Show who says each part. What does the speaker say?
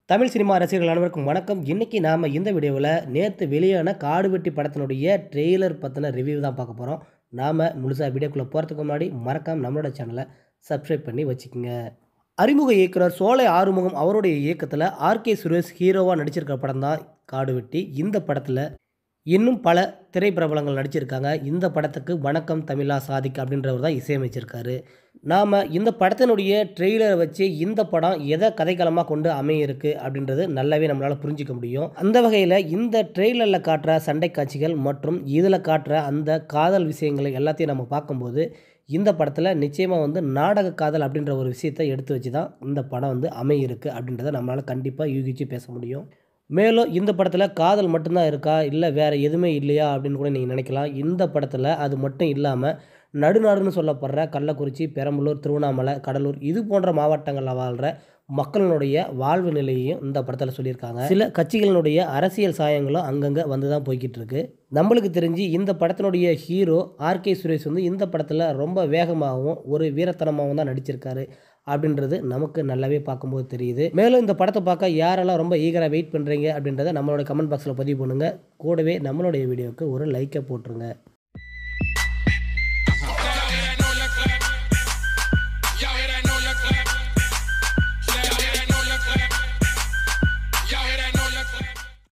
Speaker 1: Tamil cinema ரசிகர்கள் அனைவருக்கும் வணக்கம். இன்னைக்கு நாம இந்த வீடியோவில் நேற்று வெளியான காடு வெட்டி படத்தினுடைய ட்ரெய்லர் பற்றின ரிவ்யூ தான் பார்க்க போகிறோம். நாம முழுசாக வீடியோக்குள்ளே போகிறதுக்கு முன்னாடி மறக்காம நம்மளோட சேனலை சப்ஸ்கிரைப் பண்ணி வச்சுக்கோங்க. அறிமுக இயக்குனர் சோலை ஆறுமுகம் அவருடைய இயக்கத்தில் ஆர்கே சுரேஷ் ஹீரோவாக நடிச்சிருக்கிற படம் தான் காடு வெட்டி. இந்த படத்தில் இன்னும் பல திரைப்பிரபலங்கள் நடிச்சிருக்காங்க. இந்த படத்துக்கு வணக்கம் தமிழா சாதிக் அப்படின்றவர் தான் இசையமைச்சிருக்காரு. நாம் இந்த படத்தினுடைய ட்ரெய்லரை வச்சு இந்த படம் எதை கதைக்களமாக கொண்டு அமையிருக்கு அப்படின்றது நல்லாவே நம்மளால் புரிஞ்சிக்க முடியும். அந்த வகையில் இந்த ட்ரெய்லரில் காட்டுற சண்டை காட்சிகள் மற்றும் இதில் காட்டுற அந்த காதல் விஷயங்களை எல்லாத்தையும் நம்ம பார்க்கும்போது இந்த படத்தில் நிச்சயமாக நாடக காதல் அப்படின்ற ஒரு விஷயத்தை எடுத்து வச்சு தான் இந்த படம் அமையிருக்கு அப்படின்றத நம்மளால் கண்டிப்பாக யூகிச்சு பேச முடியும். மேலும் இந்த படத்தில் காதல் மட்டும்தான் இருக்கா, இல்லை வேறு எதுவுமே இல்லையா அப்படின்னு கூட நீங்கள் நினைக்கலாம். இந்த படத்தில் அது மட்டும் இல்லாமல் நடுநாடுன்னு சொல்லப்படுற கள்ளக்குறிச்சி, பெரம்பலூர், திருவண்ணாமலை, கடலூர் இது போன்ற மாவட்டங்களில் வாழ்கிற மக்களினுடைய வாழ்வு நிலையையும் இந்த படத்தில் சொல்லியிருக்காங்க. சில கட்சிகளினுடைய அரசியல் சாயங்களும் அங்கங்கே வந்து தான் போய்கிட்டு இருக்கு. நம்மளுக்கு தெரிஞ்சு இந்த படத்தினுடைய ஹீரோ ஆர்கே சுரேஷ் இந்த படத்தில் ரொம்ப வேகமாகவும் ஒரு வீரத்தனமாகவும் தான் நடிச்சிருக்காரு அப்படின்றது நமக்கு நல்லாவே பார்க்கும்போது தெரியுது. மேலும் இந்த படத்தை பார்க்க யாரெல்லாம் ரொம்ப ஈகராக வெயிட் பண்ணுறீங்க அப்படின்றத நம்மளோட கமெண்ட் பாக்ஸில் பதிவு பண்ணுங்கள். கூடவே நம்மளுடைய வீடியோவுக்கு ஒரு லைக்கை போட்டுருங்க.